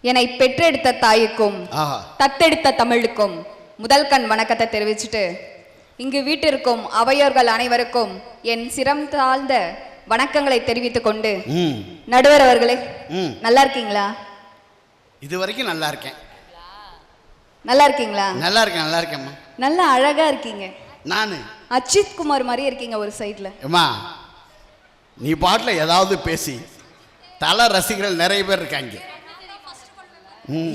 என்னை பெற்றெடுத்த தாய்க்கும் தத்தெடுத்த தமிழுக்கும் முதல் கண் வணக்கத்தை தெரிவிச்சுட்டு இங்கு வீட்டிற்கும் அவையோர்கள் அனைவருக்கும் என் சிரம் தாழ்ந்த வணக்கங்களை தெரிவித்துக் கொண்டு நடுவர் அவர்களே நல்லா இருக்கீங்களா? இது வரைக்கும் நல்லா இருக்கேன். நல்லா இருக்கீங்களா? நல்லா இருக்கேன், நல்லா இருக்கேம்மா. நல்லா அழகா இருக்கீங்க. நானு அஜித் குமார் மாதிரி இருக்கீங்க ஒரு சைட்ல. அம்மா நீ பாட்டுல ஏதாவது பேசி தல ரசிகர்கள் நிறைய பேர் இருக்காங்க.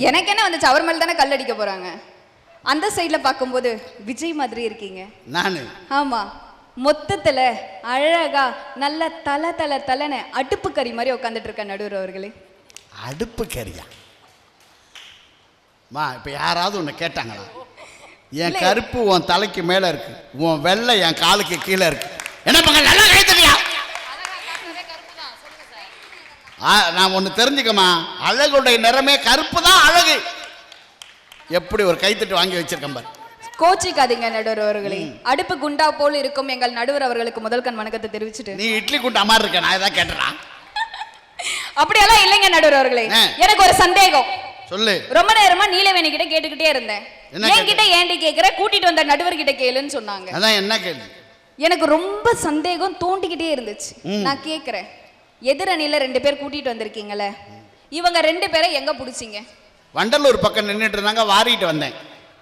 எனக்கு என்ன வந்துச்சு, அவர் மேல தானே கல் அடிக்க போறாங்க. அந்த சைட்ல பார்க்கும்போது விஜய் மாதிரி இருக்கீங்க. நானு ஆமா, மொத்தத்துல அழகா நல்ல தல தல தலன்னு அடுப்பு கறி மாதிரி உட்காந்துட்டு இருக்க நடுவர் அவர்களே. அடுப்பு கறியா? மா இப்ப யாராவது ஒன்று கேட்டாங்களா? என் கருப்பு உன் தலைக்கு மேல இருக்கு, உன் வெள்ளை என் காலுக்கு கீழே இருக்கு. என்ன பண்ண நல்லா கைத்தறியா? நான் ஒன்று தெரிஞ்சுக்கமா, அழகுடைய நிறமே கருப்பு தான் அழகு. எப்படி ஒரு கைத்தட்டு வாங்கி வச்சிருக்கேன் பாரு. கோச்சிக்காதீங்க நடுவர் அவர்களே. அடுப்பு குண்டா போல் இருக்கும் எங்கள் நடுவர் அவர்களுக்கு முதல் கண் வணக்கத்தை தெரிவிச்சுட்டு. நீ இட்லி குண்டா மாதிரி இருக்க, நான் ஏதாவது கேட்டுறான்? அப்படியெல்லாம் இல்லைங்க நடுவர் அவர்களே. எனக்கு ஒரு சந்தேகம். சொல்லு. ரொம்ப நேரமா நீலவேணி கிட்ட கேட்டுக்கிட்டே இருந்தேன். என்கிட்ட ஏண்டி கேக்குற, கூட்டிட்டு வந்த நடுவர் கிட்ட கேளுன்னு சொன்னாங்க. அதான் என்ன கேள்வி? எனக்கு ரொம்ப சந்தேகம் தோண்டிக்கிட்டே இருந்துச்சு. நான் கேக்குறேன், எதிரணியில 2 பேர் கூட்டிட்டு வந்திருக்கீங்கல்ல, இவங்க 2 பேரை எங்க புடிச்சிங்க? வண்டலூர் பக்கம் நின்றுட்டு இருந்தாங்க, வாரிட்டு வந்தேன்.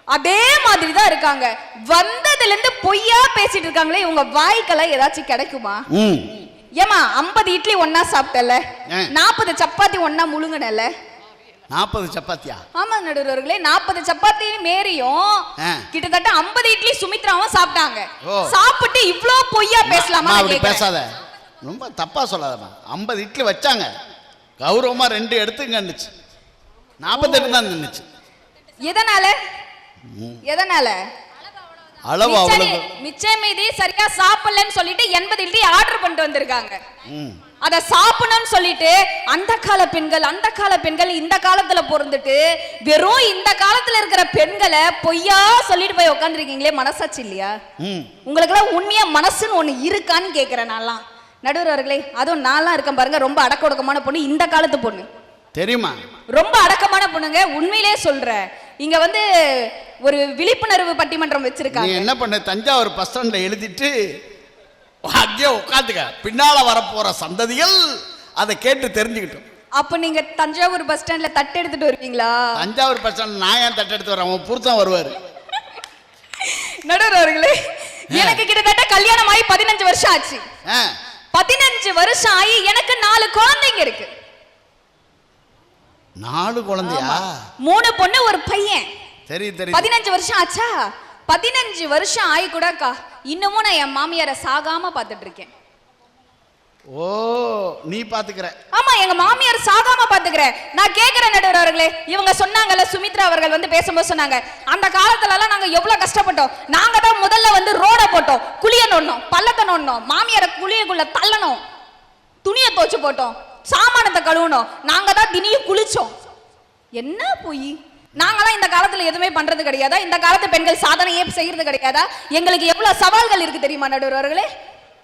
அதே மாதிரி தான் இருக்காங்க. வந்ததுல இருந்து பொய்யா பேசிட்டு இருக்காங்களே, இவங்க வாய்க்கெல்லாம் ஏதாச்சும் கிடைக்குமா? ஏமா 50 இட்லி ஒன்னா சாப்பிட்டல, 40 சப்பாத்தி ஒன்னா முழுங்கனல. 40 சப்பாத்தியா? ஆமா நடுவர்களே, 40 சப்பாத்தி மேரியும் கிட்டத்தட்ட 50 இட்லி சுமித்ராவும் சாப்பிட்டாங்க. சாப்பிட்டு இவ்ளோ பொய்யா பேசலாமா? அப்படி பேசாத, ரொம்ப தப்பா சொல்லாதமா. 50 இட்லி வச்சாங்க, கௌரவமா 2 எடுத்துங்கன்னுச்சு. 48 தான் நின்னுச்சு. எதனால? எதனால? அளவு அவ்வளவு. மிச்சம் மீதி சரியா சாப்பிடலன்னு சொல்லிட்டு 80 இட்லி ஆர்டர் பண்ணிட்டு வந்திருக்காங்க. அத சாப்பிடணும்னு சொல்லிட்டு அந்த கால பெண்கள் இந்த காலத்துல பிறந்துட்டு வெறும் இந்த காலத்துல இருக்கிற பெண்களை பொய்யா சொல்லிட்டு போய் உட்காந்துருக்கீங்களே, மனசாச்சு இல்லையா உங்களுக்கு எல்லாம்? உண்மையா மனசுன்னு ஒண்ணு இருக்கான்னு கேக்குறேன் நான்லாம் நடுவர் அவர்களே. அதுவும் நான்லாம் இருக்கேன் பாருங்க, ரொம்ப அடக்க ஒடுக்கமான பொண்ணு, இந்த காலத்து பொண்ணு தெரியுமா? ரொம்ப அடக்கமான பொண்ணுங்க, உண்மையிலே சொல்றேன். இங்க வந்து ஒரு விழிப்புணர்வு பட்டிமன்றம் வச்சிருக்காங்க. என்ன பண்ண, தஞ்சாவூர் பஸ் ஸ்டாண்ட்ல எழுதிட்டு அங்கே உட்காந்துக்க, பின்னால வரப்போற சந்ததிகள் அதை கேட்டு தெரிஞ்சுக்கிட்டோம். அப்ப நீங்க தஞ்சாவூர் பஸ் ஸ்டாண்ட்ல தட்டு எடுத்துட்டு வருவீங்களா? தஞ்சாவூர் பஸ் ஸ்டாண்ட் நான் ஏன் தட்டு எடுத்து வரேன், அவன் புருஷன் வருவாரு. நடுவர் அவர்களே, எனக்கு கிட்டத்தட்ட கல்யாணம் ஆகி 15 வருஷம் ஆச்சு. 15 வருஷம் ஆகி எனக்கு 4 குழந்தைங்க இருக்கு. 4 குழந்தையா? 3 பொண்ணு 1 பையன். சரி சரி. 15 வருஷம் ஆச்சா? 15 வருஷம் ஆகி கூடக்கா இன்னமும் நான் என் மாமியாரை சாகாம பாத்துட்டு இருக்கேன். ஓ, நீ பாத்துக்கிற? ஆமா, எங்க மாமியார் சாகாம பாத்துக்கிறேன். நான் கேக்குறேன் நடுவர் அவர்களே, இவங்க சொன்னாங்கல்ல, சுமித்ரா அவர்கள் வந்து பேசும்போது சொன்னாங்க, அந்த காலத்துல எல்லாம் நாங்க எவ்வளவு கஷ்டப்பட்டோம். நாங்க தான் முதல்ல வந்து ரோட போட்டோம், குளிய நோண்டணும், பள்ளத்தை நோண்டணும், மாமியாரை குளியக்குள்ள தள்ளணும், துணியை துவைச்சு போட்டோம், சாமானத்தை கழுவணும், நாங்க தான் தினியும் குளிச்சோம். என்ன போய் நாங்களாம் இந்த காலத்துல எதுவுமே பண்றது கிடையாதா? இந்த காலத்து பெண்கள் சாதனையே செய்யறது கிடையாதா? எங்களுக்கு எவ்வளவு சவால்கள் இருக்கு தெரியுமா நடுவர் அவர்களே?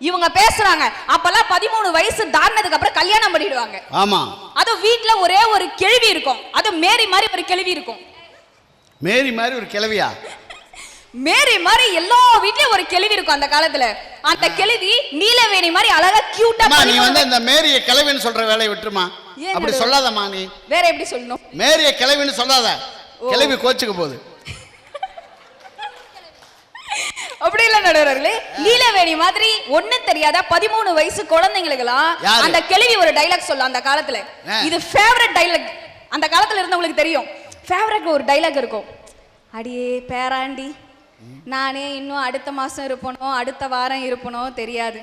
இவங்க பேசுறாங்க, அப்பெல்லாம் 13 வயசு தாண்டதுக்கு அப்புறம் கல்யாணம் பண்ணிடுவாங்க. ஆமா, அது வீட்டுல ஒரே ஒரு கிழவி இருக்கும், அது மேரி மாதிரி ஒரு கிழவி இருக்கும். மேரி மாதிரி ஒரு கிழவியா? மேரி மாதிரி எல்லா வீட்லயும் ஒரு கிழவி இருக்கும் அந்த காலத்துல. அந்த கிழவி நீலவேணி மாதிரி அழகா கியூட்டா. நீ வந்து இந்த மேரிய கிழவின்னு சொல்ற வேலையை விட்டுருமா, அப்படி சொல்லாதம்மா. நீ வேற எப்படி சொல்லணும்? மேரிய கிழவின்னு சொல்லாத, கிழவி கோச்சுக்க போகுது. அப்படி இல்ல நடுவர்களே, நீலவேணி மாதிரி ஒண்ணு தெரியாத 13 வயசு குழந்தைங்களுக்கெல்லாம் அந்த கிழவி ஒரு டைலாக் சொல்லும் அந்த காலத்துல. இது ஃபேவரட் டைலாக், அந்த காலத்துல இருந்தவங்களுக்கு தெரியும். ஃபேவரட் ஒரு டைலாக் இருக்கும், அடியே பேராண்டி, நானே இன்னும் அடுத்த மாசம் இருப்பனோ அடுத்த வாரம் இருப்பனோ தெரியாது,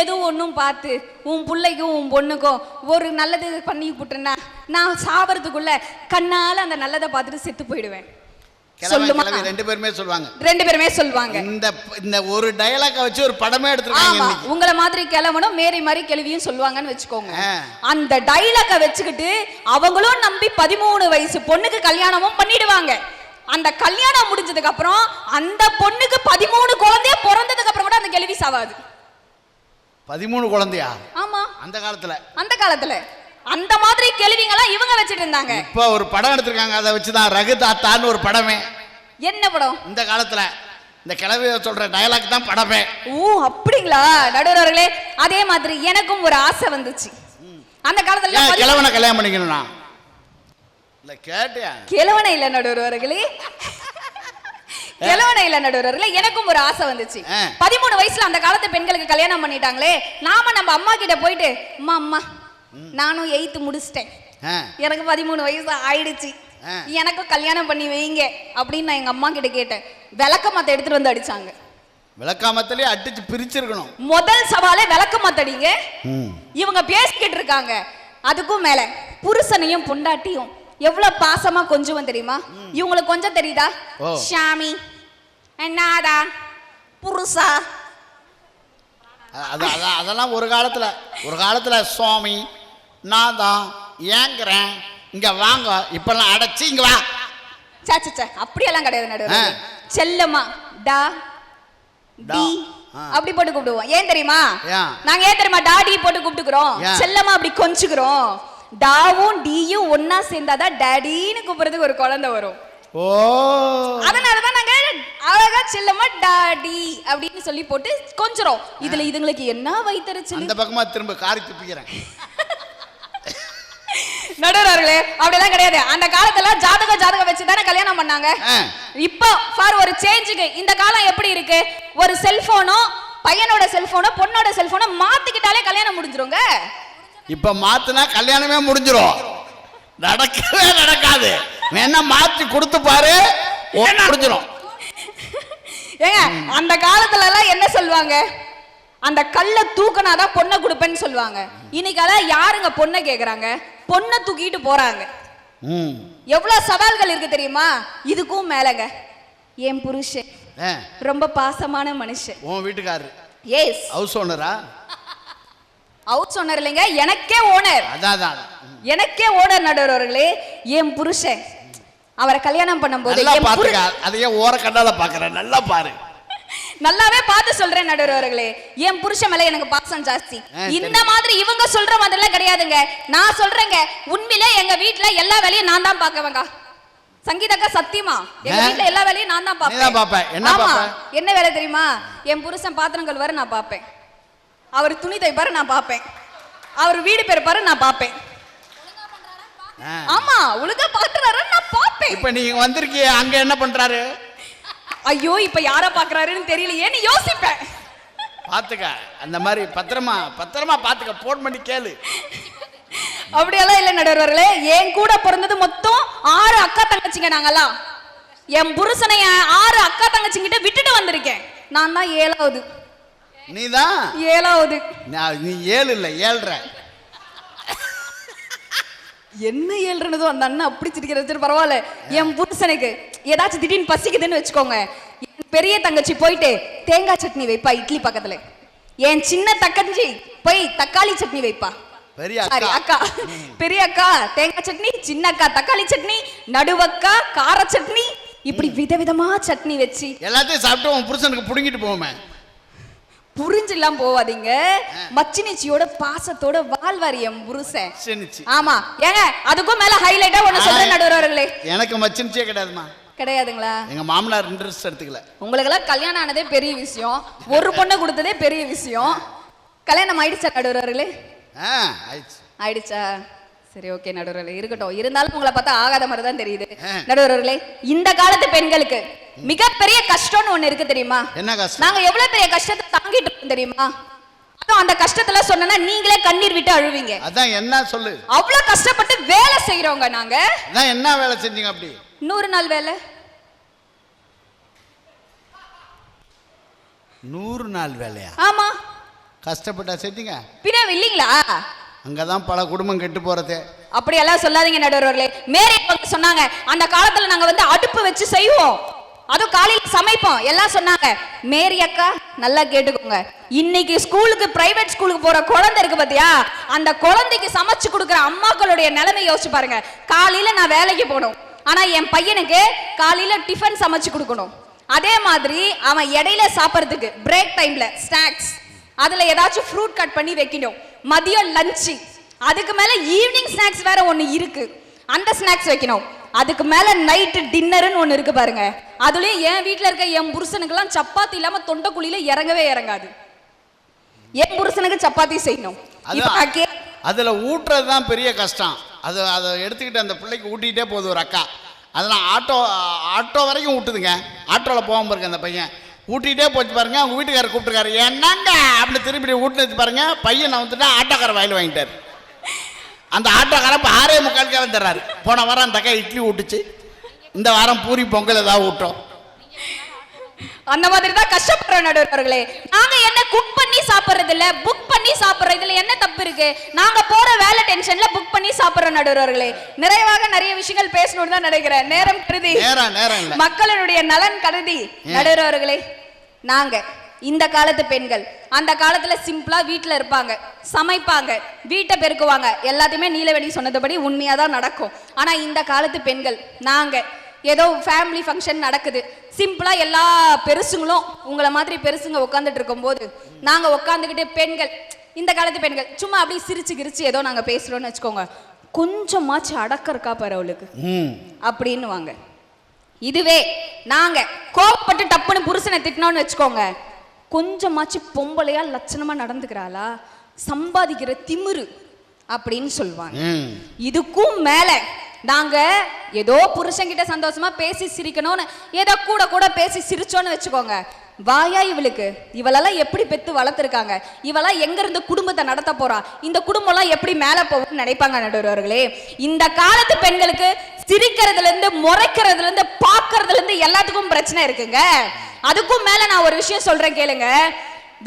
எது ஒன்னும் பார்த்து உன் பிள்ளைக்கும் உன் பொண்ணுக்கும் ஒரு நல்லது பண்ணி விட்டுனா நான் சாவறதுக்குள்ள கண்ணால அந்த நல்லதை பார்த்துட்டு செத்து போயிடுவேன். சொல்லுமா? 2 பேருமே சொல்லுவாங்க. 2 பேருமே சொல்லுவாங்க. இந்த ஒரு டயலாக வச்சு ஒரு படமே எடுத்துருக்காங்க. உங்கள மாதிரி கிழவனும் மேரி மாதிரி கிழவியும் சொல்லுவாங்கன்னு வச்சுக்கோங்க. அந்த டயலாக வச்சுக்கிட்டு அவங்களும் நம்பி 13 வயசு பொண்ணுக்கு கல்யாணமும் பண்ணிடுவாங்க. அந்த கல்யாணம் முடிஞ்சதுக்கு அப்புறம் அந்த பொண்ணுக்கு 13 குழந்தைய பிறந்ததுக்கு அப்புறம் கூட அந்த கிழவி சாவாது. 13 குழந்தையா? ஆமா, அந்த காலத்துல. அந்த காலத்துல அந்த மாதிரி கேள்விங்கெல்லாம் இவங்க வச்சிட்டு இருந்தாங்க. இப்ப ஒரு படம் எடுத்திருக்காங்க, அதை வச்சுதான் ரகு தாத்தான்னு ஒரு படமே. என்ன படம்? இந்த காலத்துல இந்த கிழவிய சொல்ற டயலாக் தான் படமே. ஓ அப்படிங்களா நடுவர் அவர்களே? அதே மாதிரி எனக்கும் ஒரு ஆசை வந்துச்சு. அந்த காலத்துல கிழவனை கல்யாணம் பண்ணிக்கணும்னா இல்ல கேட்டியா? கிழவனை இல்ல நடுவர் அவர்களே, கிழவனை இல்ல நடுவர் அவர்களே, எனக்கும் ஒரு ஆசை வந்துச்சு. 13 வயசுல அந்த காலத்து பெண்களுக்கு கல்யாணம் பண்ணிட்டாங்களே, நாம நம்ம அம்மா கிட்ட போயிட்டு அம்மா நானும் 8th முடிச்சிட்டேன், எனக்கு 13 வயசு ஆயிடுச்சு, எனக்கு கல்யாணம் பண்ணி வைங்க அப்படின்னு நான் எங்க அம்மா கிட்ட கேட்டேன். விளக்கமாத்த எடுத்துட்டு வந்து அடிச்சாங்க. விளக்கமாத்திலே அடிச்சு பிரிச்சிருக்கணும். முதல் சவாலே விளக்கமாத்தடிங்க. இவங்க பேசிக்கிட்டு இருக்காங்க. அதுக்கும் மேல புருஷனையும் பொண்டாட்டியும் எவ்வளவு பாசமா கொஞ்சம் தெரியுமா? இவங்களுக்கு கொஞ்சம் தெரியுதா? ஷாமி என்னடா புருஷா அதெல்லாம் ஒரு காலத்துல சுவாமி நான் தான் ஏங்குறேன் இங்க வாங்க, இப்பெல்லாம் அடைச்சி இங்க வா. அப்படியெல்லாம் கிடையாது நடுவர். செல்லம்மா டா டி அப்படி போட்டு கூப்பிடுவோம். ஏன் தெரியுமா? நாங்க ஏன் தெரியுமா டாடி போட்டு கூப்பிட்டுக்கிறோம்? செல்லம்மா அப்படி கொஞ்சுக்கிறோம். டாவும் டியும் ஒன்னா சேர்ந்தாதான் டாடின்னு கூப்பிடுறதுக்கு ஒரு குழந்தை வரும். ஓ அதனாலதான் நாங்க அழகா செல்லம்மா டாடி அப்படின்னு சொல்லி போட்டு கொஞ்சறோம். இதுல இதுங்களுக்கு என்ன வைத்தறிச்சல்? அந்த பக்கமா திரும்ப காரி துப்பிக்கிறேன். நடுவர்களே அப்படிலாம் கிடையாது. அந்த காலத்துல ஜாதகம் வச்சுதானே கல்யாணம் பண்ணாங்க. இப்போ ஃபார் ஒரு சேஞ்சுக்கு இந்த காலம் எப்படி இருக்கு? ஒரு செல்போனோ பையனோட செல்போனோ பொண்ணோட செல்போனோ மாத்திக்கிட்டாலே கல்யாணம் முடிஞ்சிருங்க. இப்ப மாத்துனா கல்யாணமே முடிஞ்சிரும். நடக்கவே நடக்காது. வேணா மாத்தி கொடுத்து பாரு, முடிஞ்சிரும். ஏங்க அந்த காலத்துல எல்லாம் என்ன சொல்லுவாங்க? அந்த கல்ல தூக்கனாதான் பொண்ணை கொடுப்பேன்னு சொல்லுவாங்க. இன்னைக்கு அதான் யாருங்க பொண்ணை கேக்குறாங்க? பொண்ணை தூக்கிட்டு போறாங்க. எவ்வளவு சவால்கள் இருக்கு தெரியுமா? இதுக்கும் மேலங்க என் புருஷன் ரொம்ப பாசமான மனுஷன். உன் வீட்டுக்காரரு எஸ் ஹவுஸ் ஓனரா? ஹவுஸ் ஓனர் இல்லைங்க, எனக்கே ஓனர். அதான் எனக்கே ஓனர் நடுவர்களே. என் புருஷன் அவரை கல்யாணம் பண்ணும்போது அதையே ஓர கண்ணால பாக்குறேன். நல்லா பாரு, நல்லாவே பார்த்து சொல்றேன் நடுவர்களே. என் புருஷன் மேல எனக்கு பாசம் ஜாஸ்தி. இந்த மாதிரி இவங்க சொல்ற மாதிரிலாம் கிடையாதுங்க. நான் சொல்றேங்க, உண்மையிலே எங்க வீட்டுல எல்லா வேலையும் நான் தான் பாக்குவேங்க. சங்கீதக்கா சத்தியமா எங்க வீட்டுல எல்லா வேலையும் நான் தான் பாப்பேன். என்ன வேலை தெரியுமா? என் புருஷன் பாத்திரம் கழுவாரு, நான் பாப்பேன். அவர் துணி தைப்பாரு, நான் பாப்பேன். அவர் வீடு பெருப்பாரு, நான் பாப்பேன். ஆமா ஒழுங்கா பாக்குறாரு, நான் பாப்பேன். இப்ப நீங்க வந்திருக்கீங்க, அங்க என்ன பண்றாரு? ஐயோ இப்ப யார பாக்குறாருன்னு தெரியலையேன்னு யோசிப்பேன். பாத்துக்க, அந்த மாதிரி பத்திரமா பாத்துக்க, போன் பண்ணி கேளு. அப்படியெல்லாம் இல்ல நடுவர்களே. என் கூட பிறந்தது மொத்தம் 6 அக்கா தங்கச்சிங்க. நாங்கெல்லாம் என் புருஷனை 6 அக்கா தங்கச்சிங்கிட்ட விட்டுட்டு வந்திருக்கேன். நான் தான் 7வது. நீதான் 7வது. நீ 7 இல்ல 7.5. என்ன 7றனதோ அந்த அண்ணன் அப்படி சிரிக்கிறது பரவாயில்ல. என் புருஷனுக்கு ஏதாச்சும் திடீர்னு பசிக்குதுன்னு வச்சுக்கோங்க, பெரிய தங்கச்சி போயிட்டு தேங்காய் சட்னி வைப்பா இட்லி பக்கத்துல. என் சின்ன தங்கச்சி போய் தக்காளி சட்னி வைப்பா. அக்கா பெரிய அக்கா தேங்காய் சட்னி, சின்ன அக்கா தக்காளி சட்னி, நடுவக்கா கார சட்னி, இப்படி விதவிதமா சட்னி வச்சு எல்லாத்தையும் சாப்பிட்டு உன் புருஷனுக்கு புடுங்கிட்டு போவோமே. புரிஞ்செல்லாம் போவாதீங்க. மச்சினிச்சியோட பாசத்தோட வாழ்வாரி என் புருஷன். ஆமா ஏங்க, அதுக்கும் மேல ஹைலைட்டா ஒண்ணு சொல்றேன் நடுவர்களே. எனக்கு மச்சினிச்சியே கிடையாதுமா. கிடையாதுங்களா? எங்க மாமனார் இன்ட்ரெஸ்ட் எடுத்துக்கல. உங்களுக்கு எல்லாம் கல்யாணம் ஆனதே பெரிய விஷயம், ஒரு பொண்ணை கொடுத்ததே பெரிய விஷயம். கல்யாணம் ஆயிடுச்சா நடுவர்களே? ஆயிடுச்சா? சரி ஓகே நடுவர்களே, இருக்கட்டும். இருந்தாலும் உங்களை பார்த்தா ஆகாத மாதிரி தான் தெரியுது நடுவர்களே. இந்த காலத்து பெண்களுக்கு மிகப்பெரிய கஷ்டம்னு ஒண்ணு இருக்கு தெரியுமா? என்ன கஷ்டம்? நாங்க எவ்வளவு பெரிய கஷ்டத்தை தாங்கிட்டு இருக்கோம் தெரியுமா? அதுவும் அந்த கஷ்டத்துல சொன்னா நீங்களே கண்ணீர் விட்டு அழுவீங்க. அதான் என்ன சொல்லு? அவ்வளவு கஷ்டப்பட்டு வேலை செய்யறோங்க நாங்க. அதான் என்ன வேலை செஞ்சீங்க அப்படி? 100 நாள் வேலை. 100 நாள் வேலையா? ஆமா. கஷ்டப்பட்டா செஞ்சீங்க? பின்ன இல்லீங்களா? அங்கதான் பல குடும்பம் கெட்டு போறது. அப்படி எல்லாம் சொல்லாதீங்க நடுவர்களே. மேரி சொன்னாங்க அந்த காலத்துல நாங்க வந்து அடுப்பு வச்சு செய்வோம், அதுவும் காலையில சமைப்போம் எல்லாம் சொன்னாங்க. மேரி அக்கா நல்லா கேட்டுக்கோங்க, இன்னைக்கு ஸ்கூலுக்கு பிரைவேட் ஸ்கூலுக்கு போற குழந்தை இருக்கு பாத்தியா, அந்த குழந்தைக்கு சமைச்சு கொடுக்குற அம்மாக்களுடைய நிலைமை யோசிச்சு பாருங்க. காலையில நான் வேலைக்கு போகணும், ஆனா என் பையனுக்கு காலையில டிஃபன் சமைச்சு கொடுக்கணும். அதே மாதிரி அவன் இடையில சாப்பிட்றதுக்கு பிரேக் டைம்ல ஸ்நாக்ஸ், அதுல ஏதாச்சும் ஃப்ரூட் கட் பண்ணி வைக்கணும். மதியம் லஞ்சு, அதுக்கு மேல ஈவினிங் ஸ்நாக்ஸ் வேற ஒண்ணு இருக்கு, அந்த ஸ்நாக்ஸ் வைக்கணும். அதுக்கு மேல நைட்டு டின்னர்னு ஒண்ணு இருக்கு பாருங்க. அதுலயும் என் வீட்டுல இருக்க என் புருஷனுக்கெல்லாம் சப்பாத்தி இல்லாம தொண்டைக்குழியில இறங்கவே இறங்காது. என் புருஷனுக்கு சப்பாத்தி செய்யணும். அதுல ஊட்டுறது தான் பெரிய கஷ்டம். அதை எடுத்துக்கிட்டு அந்த பிள்ளைக்கு ஊட்டிகிட்டே போகுது ஒரு அக்கா. அதெல்லாம் ஆட்டோ வரைக்கும் ஊட்டுதுங்க. ஆட்டோவில் போகாம பாருங்க அந்த பையன் ஊட்டிகிட்டே போச்சு பாருங்க. அவங்க வீட்டுக்காரர் கூப்பிட்டுருக்காரு, என்னங்க அப்படின்னு திருப்பி ஊட்டுனது பாருங்க. பையன் நான் வந்துட்டு ஆட்டோக்கார வாயில் வாங்கிட்டார். அந்த ஆட்டோக்காரன் இப்போ 6:45 வந்துடுறாரு. போன வாரம் அந்த அக்கா இட்லி ஊட்டுச்சு, இந்த வாரம் பூரி பொங்கல் ஏதாவது ஊட்டோம். அந்த மாதிரி தான் கஷ்டப்படுற நடுவர்களே. நாங்க என்ன குக் பண்ணி சாப்பிடுறது இல்ல, புக் பண்ணி சாப்பிடுறது இல்ல, என்ன தப்பு இருக்கு? நாங்க போற வேலை டென்ஷன்ல புக் பண்ணி சாப்பிடுற நடுவர்களே. நிறைவாக நிறைய விஷயங்கள் பேசணும்னு தான் நினைக்கிறேன். நேரம் கருதி, மக்களுடைய நலன் கருதி நடுவர்களே, நாங்க இந்த காலத்து பெண்கள் அந்த காலத்துல சிம்பிளா வீட்டுல இருப்பாங்க, சமைப்பாங்க, வீட்டை பெருக்குவாங்க, எல்லாத்தையுமே நீலவேணி சொன்னதுபடி உண்மையாதான் நடக்கும். ஆனா இந்த காலத்து பெண்கள் நாங்க ஏதோ ஃபேமிலி ஃபங்க்ஷன் நடக்குது, சிம்பிளா எல்லா பெருசுங்களும் உங்களை மாதிரி பெருசுங்க உட்காந்துட்டு இருக்கும் போது நாங்க உட்காந்துக்கிட்டு பெண்கள், இந்த காலத்து பெண்கள் சும்மா அப்படி சிரிச்சு கிரிச்சு ஏதோ நாங்க பேசுறோம்னு வச்சுக்கோங்க, கொஞ்சமாச்சு அடக்க இருக்கா பாரு அவளுக்கு அப்படின்னு வாங்க. இதுவே நாங்க கோபப்பட்டு டப்புன்னு புருஷனை திட்டினோம்னு வச்சுக்கோங்க, கொஞ்சமாச்சு பொம்பளையா லட்சணமா நடந்துக்கிறாளா, சம்பாதிக்கிற திமிரு அப்படின்னு சொல்லுவாங்க. இதுக்கும் மேல நாங்க ஏதோ புருஷன்கிட்ட சந்தோஷமா பேசி சிரிக்கணும்னு ஏதோ கூட கூட பேசி சிரிச்சோன்னு வச்சுக்கோங்க, வாயா இவளுக்கு, இவளெல்லாம் எப்படி பெத்து வளர்த்துருக்காங்க, இவெல்லாம் எங்க இருந்து குடும்பத்தை நடத்த போறா, இந்த குடும்பம் எல்லாம் எப்படி மேல போகும்னு நினைப்பாங்க நடுவர்களே. இந்த காலத்து பெண்களுக்கு சிரிக்கிறதுல இருந்து முறைக்கிறதுல இருந்து பாக்குறதுல இருந்து எல்லாத்துக்கும் பிரச்சனை இருக்குங்க. அதுக்கும் மேல நான் ஒரு விஷயம் சொல்றேன் கேளுங்க.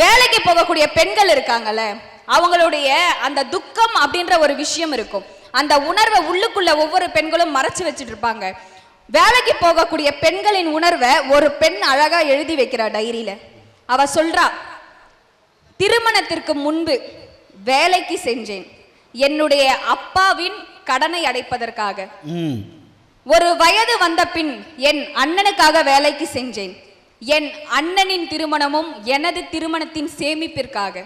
வேலைக்கு போகக்கூடிய பெண்கள் இருக்காங்கல்ல, அவங்களுடைய அந்த துக்கம் அப்படின்ற ஒரு விஷயம் இருக்கும். அந்த உணர்வை உள்ளுக்குள்ள ஒவ்வொரு பெண்களும் மறைச்சு வச்சுட்டு இருப்பாங்க. வேலைக்கு போகக்கூடிய பெண்களின் உணர்வை ஒரு பெண் அழகா எழுதி வைக்கிறா டைரியில. அவ சொல்றா, திருமணத்திற்கு முன்பு வேலைக்கு சென்றேன் என்னுடைய அப்பாவின் கடனை அடைப்பதற்காக. ஒரு வயது வந்த பின் என் அண்ணனுக்காக வேலைக்கு சென்றேன், என் அண்ணனின் திருமணமும் எனது திருமணத்தின் சேமிப்பிற்காக.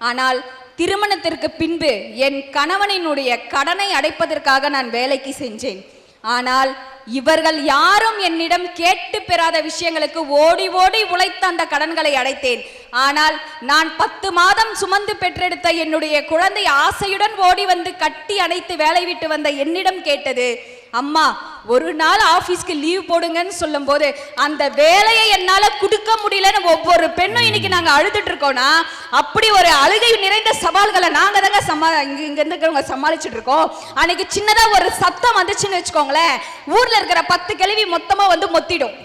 ஆனால் திருமணத்திற்கு பின்பு என் கணவனினுடைய கடனை அடைப்பதற்காக நான் வேலைக்கு சென்றேன். ஆனால் இவர்கள் யாரும் என்னிடம் கேட்டு பெறாத விஷயங்களுக்கு ஓடி ஓடி உழைத்த அந்த கடன்களை அடைத்தேன். ஆனால் நான் 10 மாதம் சுமந்து பெற்றெடுத்த என்னுடைய குழந்தை ஆசையுடன் ஓடி வந்து கட்டி அணைத்து வேலை விட்டு வந்த என்னிடம் கேட்டது, அம்மா ஒரு நாள் ஆபீஸ்க்கு லீவ் போடுங்கன்னு சொல்லும் போது அந்த வேலையை என்னால கொடுக்க முடியலன்னு ஒவ்வொரு பெண்ணும் இன்னைக்கு நாங்க அழுதுட்டு இருக்கோம்னா, அப்படி ஒரு அழுகை நிறைந்த சவால்களை நாங்க தாங்க இங்க இருக்கிறவங்க சமாளிச்சுட்டு இருக்கோம். அன்னைக்கு சின்னதா ஒரு சத்தம் வந்துச்சுன்னு வச்சுக்கோங்களேன், ஊர்ல இருக்கிற 10 கிழவி மொத்தமா வந்து மொத்திடும்.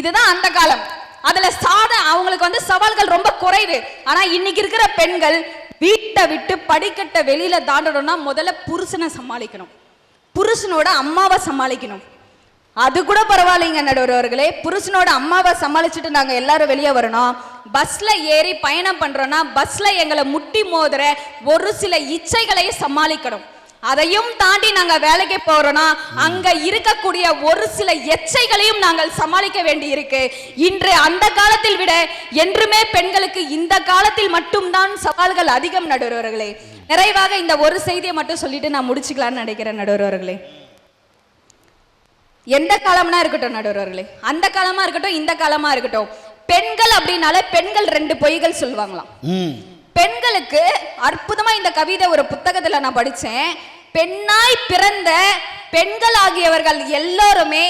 இதுதான் அந்த காலம். அதுல அவங்களுக்கு வந்து சவால்கள் ரொம்ப குறைவு. ஆனா இன்னைக்கு இருக்கிற பெண்கள் வீட்டை விட்டு படிக்கட்ட வெளியில தாண்டணும்னா முதல்ல புருஷனை சமாளிக்கணும், புருஷனோட அம்மாவை சமாளிக்கணும். அது கூட பரவாயில்லைங்க நடுவர்களே, புருஷனோட அம்மாவை சமாளிச்சுட்டு நாங்க எல்லாரும் வெளியே வரணும். பஸ்ல ஏறி பயணம் பண்றோம்னா பஸ்ல எங்களை முட்டி மோதுற ஒரு சில இச்சைகளை சமாளிக்கணும். அதையும் தாண்டி நாங்க வேலைக்கு போறோம்னா அங்க இருக்கக்கூடிய ஒரு சில எச்சைகளையும் நாங்கள் சமாளிக்க வேண்டி இருக்கு. இன்று அந்த காலத்தில் விட என்றுமே பெண்களுக்கு இந்த காலத்தில் மட்டும்தான் சவால்கள் அதிகம் நடுவர்களே. நிறைவாக இந்த ஒரு செய்தியை மட்டும் சொல்லிட்டு நான் முடிச்சுக்கலாம்னு நினைக்கிறேன் நடுவர்களே. எந்த காலம்னா இருக்கட்டும் நடுவர்களே, அந்த காலமா இருக்கட்டும் இந்த காலமா இருக்கட்டும், பெண்கள் அப்படின்னாலே பெண்கள் 2 பொய்கள் சொல்லுவாங்களாம். பெண்களுக்கு அற்புதமா இந்த கவிதை ஒரு புத்தகத்துல நான் படிச்சேன். பெண்ணாய் பிறந்த பெண்கள் ஆகியவர்கள் எல்லோருமே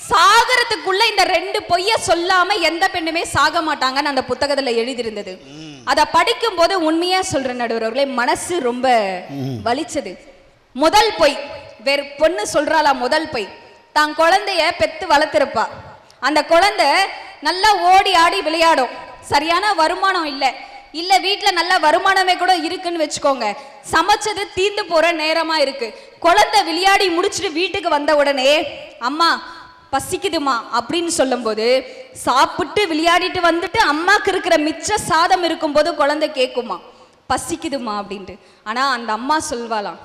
சாகரத்துக்குள்ள இந்த 2 பொய்ய சொல்லாம எந்த பெண்ணுமே சாக மாட்டாங்கன்னு அந்த புத்தகத்துல எழுதியிருந்தது. அதை படிக்கும் போது உண்மையா சொல்ற நடுவர்களே, மனசு ரொம்ப வலிச்சது. முதல் பொய், வேற பொண்ணு சொல்றாளா, முதல் பொய், தான் குழந்தைய பெத்து வளர்த்திருப்பா, அந்த குழந்தை நல்லா ஓடி ஆடி விளையாடும், சரியான வருமானம் இல்ல வீட்டுல நல்ல வருமானமே கூட இருக்குன்னு வச்சுக்கோங்க, சமைச்சது தீந்து போற நேரமா இருக்கு, குழந்தை விளையாடி முடிச்சுட்டு வீட்டுக்கு வந்த உடனே அம்மா பசிக்குதுமா அப்படின்னு சொல்லும் போது, சாப்பிட்டு விளையாடிட்டு வந்துட்டு அம்மாக்கு இருக்கிற மிச்ச சாதம் இருக்கும் போது குழந்தை கேட்குமா பசிக்குதுமா அப்படின்ட்டு. ஆனா அந்த அம்மா சொல்வாளாம்,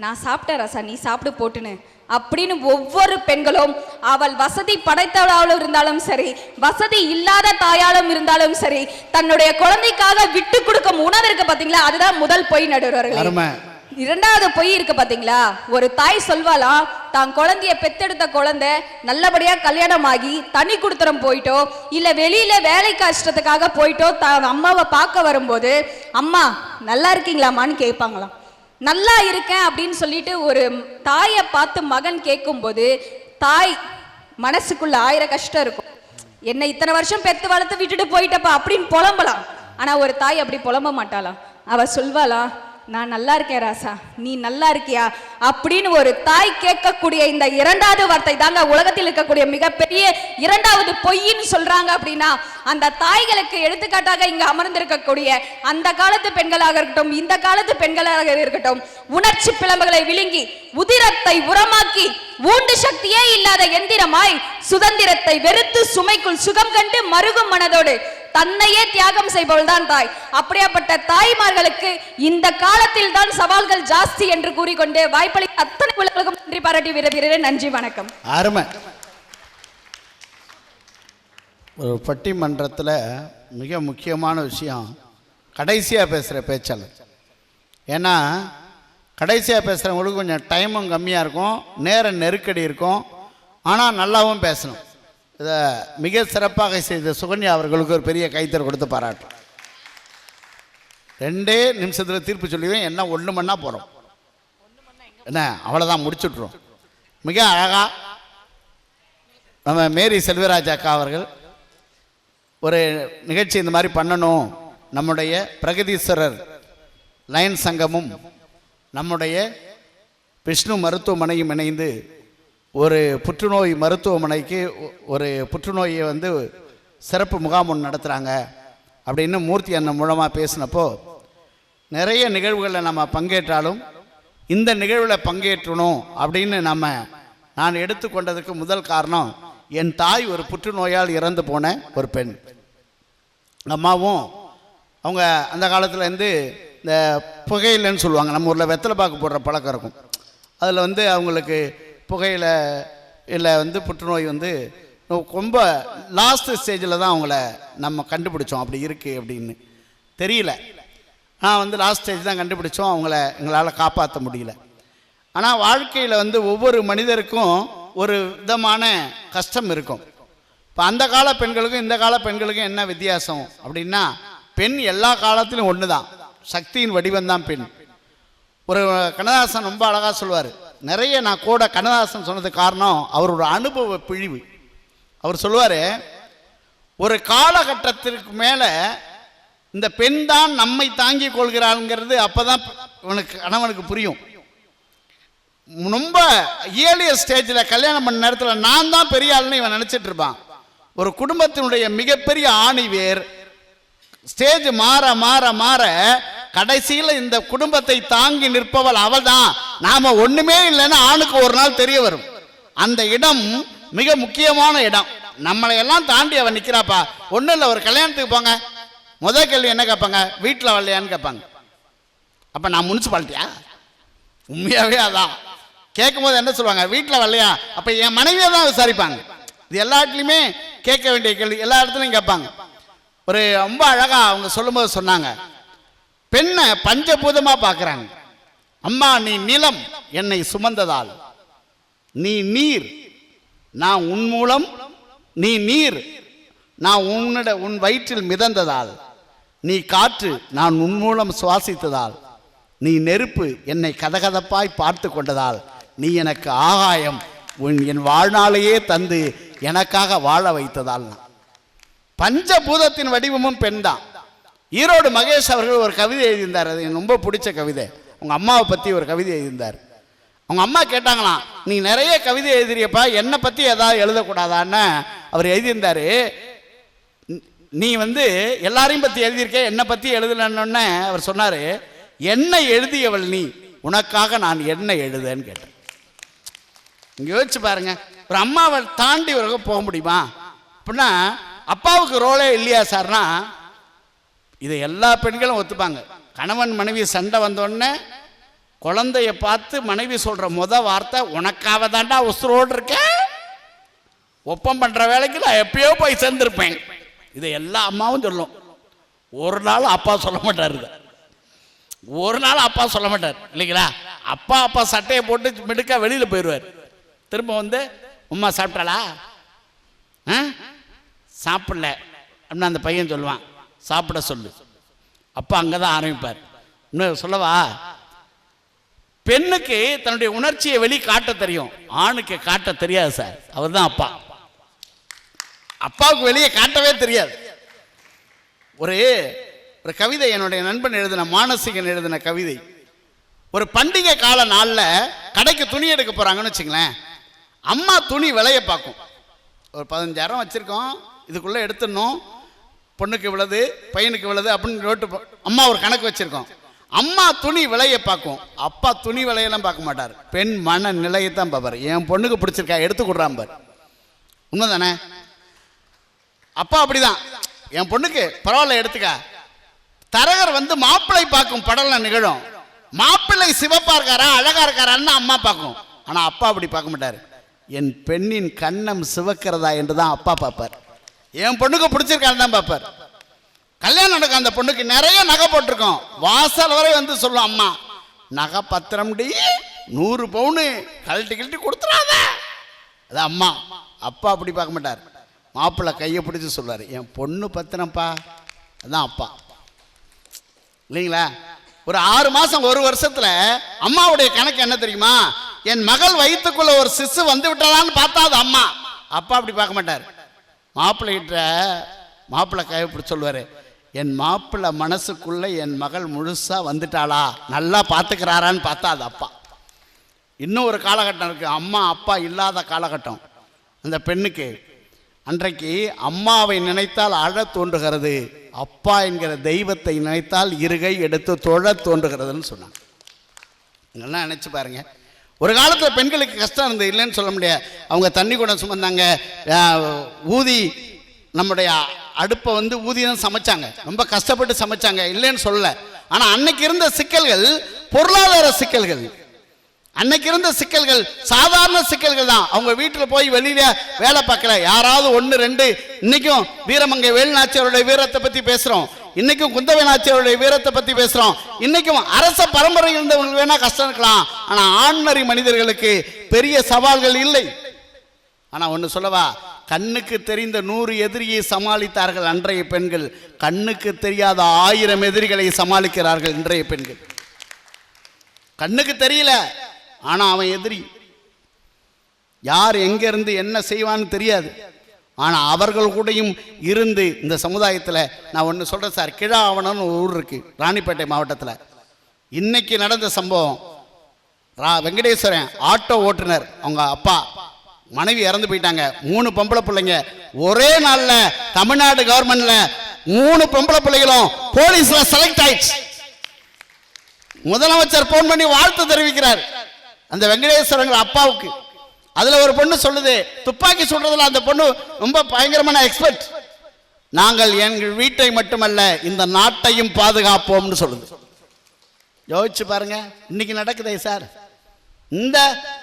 நான் சாப்பிட்டேன் ரசா, நீ சாப்பிட்டு போட்டுன்னு அப்படின்னு. ஒவ்வொரு பெண்களும் அவள் வசதி படைத்தவளாலும் இருந்தாலும் சரி, வசதி இல்லாத தாயாலும் இருந்தாலும் சரி, தன்னுடைய குழந்தைக்காக விட்டு கொடுக்கும் உணவு இருக்கு பாத்தீங்களா, அதுதான் முதல் பொய் நடுவர்களே. இரண்டாவது பொய் இருக்கு பாத்தீங்களா? ஒரு தாய் சொல்வாளாம், தான் குழந்தைய பெத்தெடுத்த குழந்தை நல்லபடியா கல்யாணம் ஆகி தனி குடுத்தனம் போயிட்டோ இல்ல வெளியில வேலை கஷ்டத்துக்காக போயிட்டோ தான் அம்மாவை பார்க்க வரும்போது, அம்மா நல்லா இருக்கீங்களாமான்னு கேட்பாங்களாம். நல்லா இருக்கேன் அப்படின்னு சொல்லிட்டு ஒரு தாயை பார்த்து மகன் கேட்கும்போது தாய் மனசுக்குள்ள 1000 கஷ்டம் இருக்கும். என்ன இத்தனை வருஷம் பெத்து வளர்த்து விட்டுட்டு போயிட்டப்பா அப்படின்னு புலம்பலாம். ஆனா ஒரு தாய் அப்படி புலம்ப மாட்டாளாம். அவ சொல்வாளா, நான் நல்லா இருக்கேன் ராசா, நீ நல்லா இருக்கியா அப்படின்னு ஒரு தாய் கேட்கக்கூடிய இந்த இரண்டாவது வார்த்தை தாங்க உலகத்தில் இருக்கக்கூடிய மிகப்பெரிய இரண்டாவது பொய்ன்னு சொல்றாங்க. அப்படின்னா அந்த தாய்களுக்கு எடுத்துக்காட்டாக இங்க அமர்ந்திருக்கக்கூடிய அந்த காலத்து பெண்களாக இருக்கட்டும், இந்த காலத்து பெண்களாக இருக்கட்டும், உணர்ச்சி பிளம்புகளை விழுங்கி உதிரத்தை உரமாக்கி ஊண்டு சக்தியே இல்லாத எந்திரமாய் சுதந்திரத்தை வெறுத்து சுமைக்குள் சுகம் கண்டு மருகும் மனதோடு தன்னையே தியாகம் செய்பவள் தான் தாய். அப்படியாப்பட்ட தாய்மார்களுக்கு இந்த காலத்தில் தான் சவால்கள் ஜாஸ்தி என்று கூறிக்கொண்டு வாய்ப்பளி அத்தனை உலகம் நன்றி பாராட்டி விரும்புகிறேன். நன்றி, வணக்கம். அருமை. ஒரு பட்டிமன்றத்தில் மிக முக்கியமான விஷயம் கடைசியாக பேசுகிற பேச்சாளர். ஏன்னா கடைசியாக பேசுகிறவங்களுக்கு கொஞ்சம் டைமும் கம்மியாக இருக்கும், நேர நெருக்கடி இருக்கும், ஆனால் நல்லாவும் பேசணும். இதை மிக சிறப்பாக செய்த சுகன்யா அவர்களுக்கு ஒரு பெரிய கைத்தற் கொடுத்து பாராட்டும். 2 நிமிஷத்தில் தீர்ப்பு சொல்லிடுவேன். என்ன 1 மணி நேரம் போகிறோம், என்ன அவ்வளோதான், முடிச்சுட்ருவோம். மிக அழகாக நம்ம மேரி செல்வராஜ் அக்கா அவர்கள் ஒரு நிகழ்ச்சி இந்த மாதிரி பண்ணணும், நம்முடைய பிரகதீஸ்வரர் லயன் சங்கமும் நம்முடைய விஷ்ணு மருத்துவமனையும் இணைந்து ஒரு புற்றுநோய் மருத்துவமனைக்கு ஒரு புற்றுநோயை வந்து சிறப்பு முகாம் ஒன்று நடத்துகிறாங்க அப்படின்னு மூர்த்தி அண்ணன் மூலமாக பேசினப்போ, நிறைய நிகழ்வுகளில் நம்ம பங்கேற்றாலும் இந்த நிகழ்வில் பங்கேற்றணும் அப்படின்னு நான் எடுத்துக்கொண்டதுக்கு முதல் காரணம், என் தாய் ஒரு புற்றுநோயால் இறந்து போன ஒரு பெண். அம்மாவும் அவங்க அந்த காலத்துலேருந்து இந்த புகையிலைன்னு சொல்லுவாங்க, நம்ம ஊரில் வெத்தலை பாக்கு போடுற பழக்கம் இருக்கும். அதில் வந்து அவங்களுக்கு புகையில இல்லை வந்து புற்றுநோய் வந்து ரொம்ப லாஸ்ட் ஸ்டேஜில் தான் அவங்கள நம்ம கண்டுபிடிச்சோம். அப்படி இருக்குது அப்படின்னு தெரியல. நான் வந்து லாஸ்ட் ஸ்டேஜ் தான் கண்டுபிடிச்சோம், அவங்கள எங்களால் காப்பாற்ற முடியல. ஆனால் வாழ்க்கையில் வந்து ஒவ்வொரு மனிதருக்கும் ஒரு விதமான கஷ்டம் இருக்கும். இப்போ அந்த கால பெண்களுக்கும் இந்த கால பெண்களுக்கும் என்ன வித்தியாசம் அப்படின்னா, பெண் எல்லா காலத்திலும் ஒன்று தான், சக்தியின் வடிவம்தான் பெண். ஒரு கண்ணதாசன் ரொம்ப அழகாக சொல்வார். நிறைய நான் கூட கண்ணதாசன் சொன்னதுக்கு காரணம் அவரோட அனுபவ பிழிவு. அவர் சொல்லுவார், ஒரு காலகட்டத்திற்கு மேலே இந்த பெண் தான் நம்மை தாங்கி கொள்கிறாள்ங்கிறது அப்போ தான் கணவனுக்கு புரியும். ரொம்ப ஏழிய ஸ்டேஜில் கல்யாணம் பண்ண நேரத்தில் நான் தான் பெரிய ஆளுன்னு இவன் நினச்சிட்டு இருப்பான். ஒரு குடும்பத்தினுடைய மிகப்பெரிய ஆணிவேர் ஸ்டேஜ் மாற மாற மாற கடைசியில் இந்த குடும்பத்தை தாங்கி நிற்பவள் அவள் தான். நாம ஒண்ணுமே இல்லைன்னு ஆணுக்கு ஒரு நாள் தெரிய வரும். அந்த இடம் மிக முக்கியமான இடம். நம்மளை எல்லாம் தாண்டி அவன் நிற்கிறாப்பா. ஒன்றும் இல்லை, ஒரு கல்யாணத்துக்கு போங்க, முதல் கேள்வி என்ன கேட்பாங்க, வீட்டில் வரலையான்னு கேட்பாங்க. அப்போ நான் முனிசிபாலிட்டியா? உண்மையாகவே அதான் கேட்கும் போது என்ன சொல்லுவாங்க, வீட்டில் வரலையா? அப்போ என் மனைவியை தான் விசாரிப்பாங்க. இது எல்லா இடத்துலையுமே கேட்க வேண்டிய கேள்வி, எல்லா இடத்துலையும் கேட்பாங்க. ஒரு ரொம்ப அழகாக அவங்க சொல்லும்போது சொன்னாங்க, பெண்ணை பஞ்சபூதமாக பார்க்குறாங்க. அம்மா நீ நிலம் என்னை சுமந்ததால், நீ நீர் நான் உன் மூலம், நீ நீர் நான் உன் வயிற்றில் மிதந்ததால், நீ காற்று நான் உன் மூலம் சுவாசித்ததால், நீ நெருப்பு என்னை கதகதப்பாய் பார்த்து கொண்டதால், நீ எனக்கு ஆகாயம் என் வாழ்நாளையே தந்து எனக்காக வாழ வைத்ததால். பஞ்சபூதத்தின் வடிவமும் பெண் தான். ஈரோடு மகேஷ் அவர்கள் ஒரு கவிதை எழுதியிருந்தார், அது எனக்கு ரொம்ப பிடிச்ச கவிதை. அவங்க அம்மாவை பற்றி ஒரு கவிதை எழுதியிருந்தார். அவங்க அம்மா கேட்டாங்களாம், நீ நிறைய கவிதை எழுதுறியப்பா, என்னை பற்றி ஏதாவது எழுதக்கூடாதான்னு அவர் எழுதியிருந்தார். நீ வந்து எல்லாரையும் பற்றி எழுதியிருக்க, என்னை பற்றி எழுதலன்னு அவர் சொன்னார், என்னை எழுதியவள் நீ, உனக்காக நான் என்ன எழுதுன்னு கேட்டேன். இங்கே யோசிச்சு பாருங்க, ஒரு அம்மாவை தாண்டி ஒரு போக முடியுமா? அப்படின்னா அப்பாவுக்கு ரோலே இல்லையா சார்னா, இதை எல்லா பெண்களும் ஒத்துப்பாங்க. கணவன் மனைவி சண்டை வந்தோடனே குழந்தைய பார்த்து மனைவி சொல்ற வார்த்தை, உனக்காக தாண்டா உசுரோடு இருக்க, ஒப்பம் பண்ற வேலைக்கு நான் எப்பயோ போய் சேர்ந்திருப்பேன். இதை எல்லா அம்மாவும் சொல்லும். ஒரு நாள் அப்பா சொல்ல மாட்டாரு. ஒரு நாள் அப்பா சொல்ல மாட்டார் இல்லைங்களா? அப்பா சட்டையை போட்டு மிடுக்கா வெளியில் போயிடுவார். திரும்ப வந்து அம்மா சாப்பிட்டாளா? சாப்பிடல அப்படின்னு அந்த பையன் சொல்லுவான். சாப்பிட சொல்லு. அப்பா அங்கே தான் ஆரம்பிப்பார். இன்னும் சொல்லவா, பெண்ணுக்கு தன்னுடைய உணர்ச்சியை வெளி காட்ட தெரியும், ஆணுக்கு காட்ட தெரியாது சார். அவர் தான் அப்பா. அப்பாவுக்கு வெளியே காட்டவே தெரியாது. ஒரு கவிதை என்னுடைய நண்பன் எழுதின, மானசீகன் எழுதின கவிதை. ஒரு பண்டிகை கால நாளில் கடைக்கு துணி எடுக்க போகிறாங்கன்னு வச்சுங்களேன். அம்மா துணி விலையை பார்க்கும். ஒரு 15,000 வச்சுருக்கோம், இதுக்குள்ளே எடுத்துடணும், பொண்ணுக்கு விழுது பையனுக்கு விழுது அப்படின்னு ரோட்டு அம்மா ஒரு கணக்கு வச்சுருக்கோம். அம்மா துணி விலையை பார்க்கும், அப்பா துணி விலையெல்லாம் பார்க்க மாட்டார், பெண் மன நிலையை தான் பார்ப்பார். என் பொண்ணுக்கு பிடிச்சிருக்கா எடுத்து கொடுறான் பார். உண்மை தானே? அப்பா அப்படிதான், என் பொண்ணுக்கு பரவாயில்ல எடுத்துக்கா. தரகர் வந்து மாப்பிள்ளை பார்க்கும் படம்ல நிகழும். மாப்பிள்ளை சிவப்பா இருக்காரா அழகா இருக்காரான்னு அம்மா பார்க்கும். ஆனா அப்பா அப்படி பார்க்க மாட்டார். என் பெண்ணின் கண்ணம் சிவக்கிறதா என்று தான் அப்பா பார்ப்பார். என் பொண்ணுக்கு பிடிச்சிருக்கான்னு தான் பார்ப்பார். கல்யாணம் நடக்கும், அந்த பொண்ணுக்கு நிறைய நகை போட்டிருக்கோம், வாசல் வரை வந்து சொல்லும், அம்மா நகை பத்திரம் 100 பவுனு கழட்டி கொடுத்துடாத. அது அம்மா. அப்பா அப்படி பார்க்க மாட்டார். மாப்பிள்ளை கையை பிடிச்சி சொல்வார், என் பொண்ணு பத்திரம்ப்பா. அதுதான் அப்பா இல்லைங்களா? ஒரு 6 மாசம் 1 வருஷத்துல அம்மாவுடைய கணக்கு என்ன தெரியுமா? என் மகள் வயிற்றுக்குள்ள ஒரு சிசு வந்து விட்டாலான்னு பார்த்தா அது அம்மா. அப்பா அப்படி பார்க்க மாட்டார். மாப்பிள்ளை கையை பிடிச்சி சொல்வார், என் மாப்பிள்ளை மனசுக்குள்ள என் மகள் முழுசா வந்துட்டாளா, நல்லா பார்த்துக்கிறாரான்னு பார்த்தா அது அப்பா. இன்னும் ஒரு காலகட்டம் இருக்கு, அம்மா அப்பா இல்லாத காலகட்டம். அந்த பெண்ணுக்கு அன்றைக்கு அம்மாவை நினைத்தால் அழ தோன்றுகிறது, அப்பா என்கிற தெய்வத்தை நினைத்தால் இருகை எடுத்து தொழ தோன்றுகிறதுன்னு சொன்னாங்க. இதெல்லாம் நினைச்சு பாருங்க. ஒரு காலத்தில் பெண்களுக்கு கஷ்டம் இருந்தது, இல்லைன்னு சொல்ல முடியாது. அவங்க தண்ணி கூட சுமந்தாங்க, ஊதி நம்முடைய அடுப்பை வந்து ஊதி தான் சமைச்சாங்க, ரொம்ப கஷ்டப்பட்டு சமைச்சாங்க, இல்லைன்னு சொல்லலை. ஆனால் அன்னைக்கு இருந்த சிக்கல்கள் பொருளாதார சிக்கல்கள், அன்னைக்கு இருந்த சிக்கல்கள் சாதாரண சிக்கல்கள் தான். அவங்க வீட்டில் போய் வெளியில வேலை பார்க்கல, யாராவது 1 2. இன்னைக்கும் வீரமங்கை வேலுநாச்சியாருடைய வீரத்தை பத்தி பேசுறோம், இன்னைக்கும் குந்தவை நாச்சியாருடைய வீரத்தை பத்தி பேசுறோம், இன்னைக்கும் அரச பரம்பரை இருந்தவங்களுக்கு வேணா கஷ்டம் இருக்கலாம், ஆனா ஆண்மறி மனிதர்களுக்கு பெரிய சவால்கள் இல்லை. ஆனா ஒன்னு சொல்லவா, கண்ணுக்கு தெரிந்த 100 எதிரியை சமாளித்தார்கள் அன்றைய பெண்கள், கண்ணுக்கு தெரியாத 1000 எதிரிகளை சமாளிக்கிறார்கள் இன்றைய பெண்கள். கண்ணுக்கு தெரியல, ஆனா அவன் எதிரி. யார் எங்க இருந்து என்ன செய்வான்னு தெரியாது, ஆனா அவர்கள் கூடயும் இருந்து இந்த சமுதாயத்தில் நான் ஒன்று சொல்றேன் சார். கிழாவணம்னு ஒரு ஊர் இருக்கு ராணிப்பேட்டை மாவட்டத்தில். இன்னைக்கு நடந்த சம்பவம், வெங்கடேஸ்வரன் ஆட்டோ ஓட்டுநர், அவங்க அப்பா மனைவி இறந்து போயிட்டாங்க, 3 பொம்பளை பிள்ளைங்க. ஒரே நாள்ல தமிழ்நாடு கவர்மெண்ட்ல 3 பொம்பளை பிள்ளைகளும் போலீஸ்ல செலக்ட் ஆயிடுச்சு. முதலமைச்சர் போன் பண்ணி வாழ்த்து தெரிவிக்கிறார் அந்த வெங்கடேஸ்வரன் அப்பாவுக்கு. அதுல ஒரு பொண்ணு சொல்லுது, துப்பாக்கி சுடுறதுல அந்த பொண்ணு ரொம்ப பயங்கரமான எக்ஸ்பர்ட். நாங்கள் எங்கள் வீட்டை மட்டுமல்ல இந்த நாட்டையும் பாதுகாப்போம்னு சொல்லுது. யோசிச்சு பாருங்க, இன்னைக்கு நடக்குதே சார். இந்த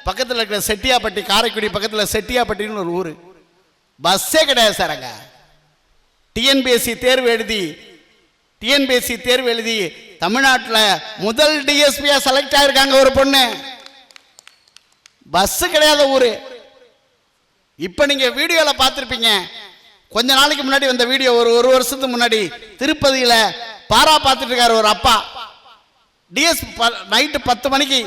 பக்கத்தில் இருக்கிற செட்டியாப்பட்டி, காரைக்குடி பக்கத்தில் செட்டியாப்பட்டின்னு ஒரு ஊர், பஸ்ஸே கிடையாது சார். அங்க டிஎன்பிஎஸ்சி தேர்வு எழுதி தமிழ்நாட்டில் முதல் டிஎஸ்பியா செலக்ட் ஆயிருக்காங்க ஒரு பொண்ணு. பஸ் கிடையாத ஊரு. இப்ப நீங்க வீடியோல பார்த்திருப்பீங்க, கொஞ்ச நாளைக்கு முன்னாடி வந்த வீடியோ, ஒரு வருஷத்துக்கு முன்னாடி திருப்பதியில பாரா பார்த்துட்டு இருக்காரு ஒரு அப்பா. டிஎஸ் நைட்டு 10 மணிக்கு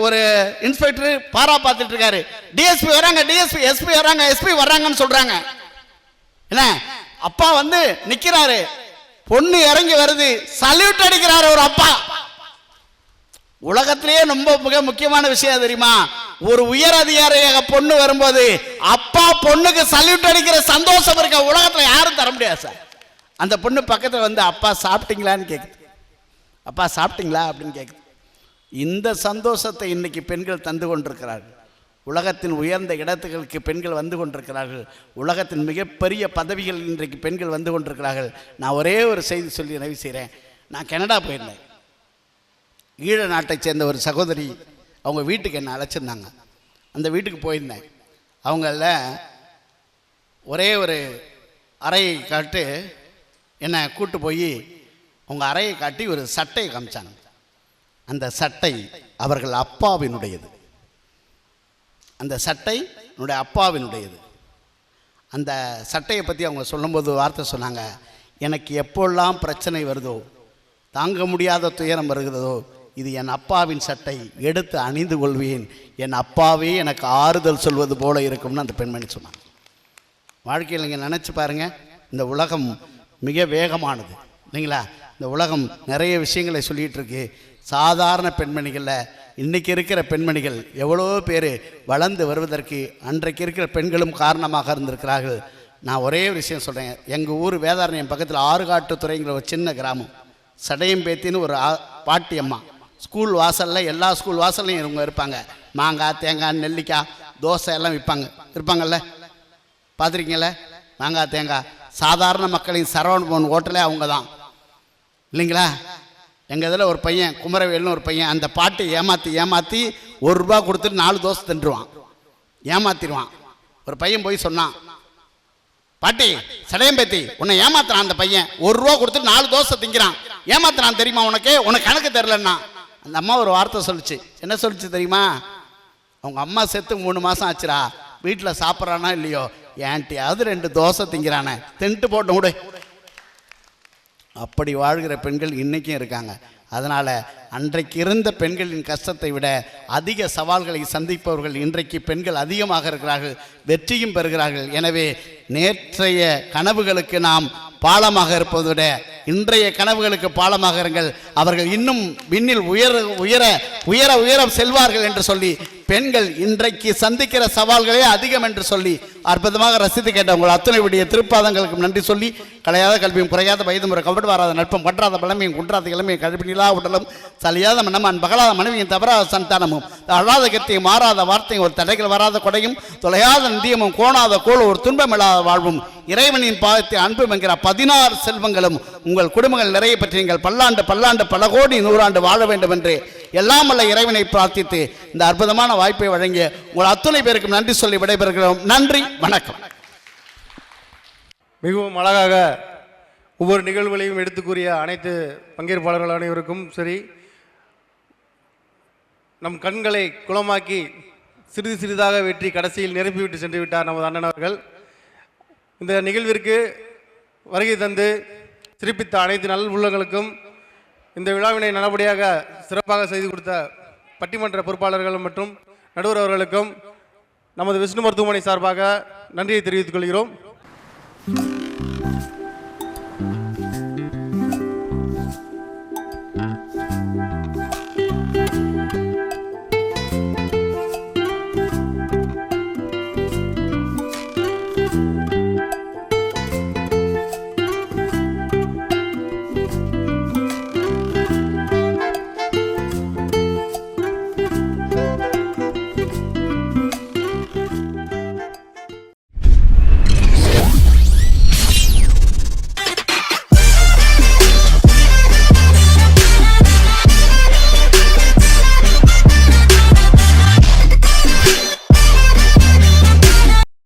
ஒரு இன்ஸ்பெக்டர் பாரா பார்த்துட்டு இருக்காரு. டிஎஸ்பி வராங்க, எஸ்பி வராங்க, எஸ்பி வர்றாங்கன்னு சொல்றாங்க. என்ன அப்பா வந்து நிக்கிறாரு, பொண்ணு இறங்கி வருது, சல்யூட் அடிக்கிறாரு ஒரு அப்பா. உலகத்திலேயே ரொம்ப மிக முக்கியமான விஷயம் தெரியுமா, ஒரு உயர் அதிகாரியாக பொண்ணு வரும்போது அப்பா பொண்ணுக்கு சல்யூட் அடிக்கிற சந்தோஷம் இருக்க உலகத்துல யாரும் தர முடியாது சார். அந்த பொண்ணு பக்கத்துல வந்து அப்பா சாப்பிட்டீங்களான்னு கேக்குது, அப்பா சாப்பிட்டீங்களா அப்படின்னு கேக்குது. இந்த சந்தோஷத்தை இன்னைக்கு பெண்கள் தந்து கொண்டிருக்கிறார்கள். உலகத்தின் உயர்ந்த இடத்துகளுக்கு பெண்கள் வந்து கொண்டிருக்கிறார்கள். உலகத்தின் மிகப்பெரிய பதவிகள் இன்றைக்கு பெண்கள் வந்து கொண்டிருக்கிறார்கள். நான் ஒரே ஒரு செய்தி சொல்லி நிறைவு செய்கிறேன். நான் கனடா போயிருந்தேன். ஈழ நாட்டை சேர்ந்த ஒரு சகோதரி அவங்க வீட்டுக்கு என்னை அழைச்சிருந்தாங்க. அந்த வீட்டுக்கு போயிருந்தேன். அவங்கள ஒரே ஒரு அறையை காட்டு என்னை கூட்டு போய் அவங்க அறையை காட்டி ஒரு சட்டையை காமிச்சாங்க. அந்த சட்டை அவர்கள் அப்பாவினுடையது. அந்த சட்டை என்னுடைய அப்பாவினுடையது. அந்த சட்டையை பற்றி அவங்க சொல்லும்போது வார்த்தை சொன்னாங்க, எனக்கு எப்போல்லாம் பிரச்சனை வருதோ, தாங்க முடியாத துயரம் வருகிறதோ, இது என் அப்பாவின் சட்டை, எடுத்து அணிந்து கொள்வேன், என் அப்பாவே எனக்கு ஆறுதல் சொல்வது போல இருக்கும்னு அந்த பெண்மணி சொன்னாங்க. வாழ்க்கையில் நீங்கள் நினச்சி பாருங்கள், இந்த உலகம் மிக வேகமானது இல்லைங்களா? இந்த உலகம் நிறைய விஷயங்களை சொல்லிகிட்டு இருக்கு. சாதாரண பெண்மணிகளில் இன்றைக்கி இருக்கிற பெண்மணிகள் எவ்வளோ பேர் வளர்ந்து வருவதற்கு அன்றைக்கு இருக்கிற பெண்களும் காரணமாக இருந்திருக்கிறார்கள். நான் ஒரே விஷயம் சொல்கிறேன். எங்கள் ஊர் வேதாரண்யம் பக்கத்தில் ஆறுகாட்டுத்துறைங்கிற ஒரு சின்ன கிராமம். சடையம்பேத்தின்னு ஒரு பாட்டி அம்மா. ஸ்கூல் வாசலில், எல்லா ஸ்கூல் வாசல்லையும் இவங்க இருப்பாங்க. மாங்காய், தேங்காய், நெல்லிக்காய், தோசை எல்லாம் இருப்பாங்கல்ல, பார்த்துருக்கீங்கள? மாங்காய், தேங்காய். சாதாரண மக்களின் சரவண பவன் ஹோட்டலே அவங்க தான் இல்லைங்களா? எங்கள் இதில் ஒரு பையன், குமரவேல்னு ஒரு பையன், அந்த பாட்டை ஏமாற்றி ₹1 கொடுத்துட்டு 4 தோசை தின்றுவான், ஏமாத்திடுவான். ஒரு பையன் போய் சொன்னான், பாட்டி சடையம்பேத்தி உன்னை ஏமாத்துறான் அந்த பையன், ₹1 கொடுத்துட்டு 4 தோசை திங்கிறான், ஏமாத்துறான் தெரியுமா உனக்கு கணக்கு தெரிலன்னா. அந்த அம்மா ஒரு வார்த்தை சொல்லிச்சு. என்ன சொல்லிச்சு தெரியுமா? அவங்க அம்மா செத்து 3 மாதம் ஆச்சுரா, வீட்டில் சாப்பிட்றானா இல்லையோ, ஏன்ட்டியாவது 2 தோசை திங்கிறானே, தின்ட்டு போட்டு விடு. அப்படி வாழ்கிற பெண்கள் இன்றைக்கும் இருக்காங்க. அதனால் அன்றைக்கு இருந்த பெண்களின் கஷ்டத்தை விட அதிக சவால்களை சந்திப்பவர்கள் இன்றைக்கு பெண்கள் அதிகமாக இருக்கிறார்கள், வெற்றியும் பெறுகிறார்கள். எனவே நேற்றைய கனவுகளுக்கு நாம் பாலமாக இருப்பதை விட இன்றைய கனவுகளுக்கு பாலமாக இருங்கள். அவர்கள் இன்னும் விண்ணில் உயர செல்வார்கள் என்று சொல்லி, பெண்கள் இன்றைக்கு சந்திக்கிற சவால்களே அதிகம் என்று சொல்லி அற்புதமாக ரசித்து கேட்ட உங்கள் அத்துணையுடைய திருப்பாதங்களுக்கு நன்றி சொல்லி, கலையாத கல்வியும் குறையாத வயது முறை கபடு வராத நட்பம் பற்றாத பழமையும் குன்றாத இளமையும் கழிப்பிலா உடலும் சலியாத மன்னமன் பகலாத மனைவியும் தவறாத சந்தானமும் அழாத கத்தியும் மாறாத வார்த்தையும் ஒரு தடைகள் வராத கொடையும் தொலையாத நிதியமும் கோணாத கோள் ஒரு துன்பமில்லாத வாழ்வும் இறைவனின் பாதத்தை அன்பும் என்கிற 16 செல்வங்களும் உங்கள் குடும்பங்கள் நிறைய பற்றி நீங்கள் பல்லாண்டு பல கோடி 100 ஆண்டு வாழ வேண்டும் என்று எல்லாம் வல்ல இறைவனை பிரார்த்தித்து இந்த அற்புதமான வாய்ப்பை வழங்கிய உங்கள் அத்துணை பேருக்கும் நன்றி சொல்லி விடைபெறுகிறோம். நன்றி, வணக்கம். மிகவும் அழகாக ஒவ்வொரு நிகழ்வுகளையும் எடுத்து கூறிய அனைத்து பங்கேற்பாளர்கள் அனைவருக்கும் சரி, நம் கண்களை குளமாக்கி சிறிது சிறிதாக வெற்றி கடைசியில் நிரப்பிவிட்டு சென்று விட்டார் நமது அண்ணன் அவர்கள். இந்த நிகழ்விற்கு வருகை தந்து சிறப்பித்த அனைத்து நல் உள்ளங்களுக்கும், இந்த விழாவினை நல்லபடியாக சிறப்பாக செய்து கொடுத்த பட்டிமன்ற பொறுப்பாளர்கள் மற்றும் நடுவர் அவர்களுக்கும் நமது விஷ்ணு மருத்துவமனை சார்பாக நன்றியை தெரிவித்துக் கொள்கிறோம்.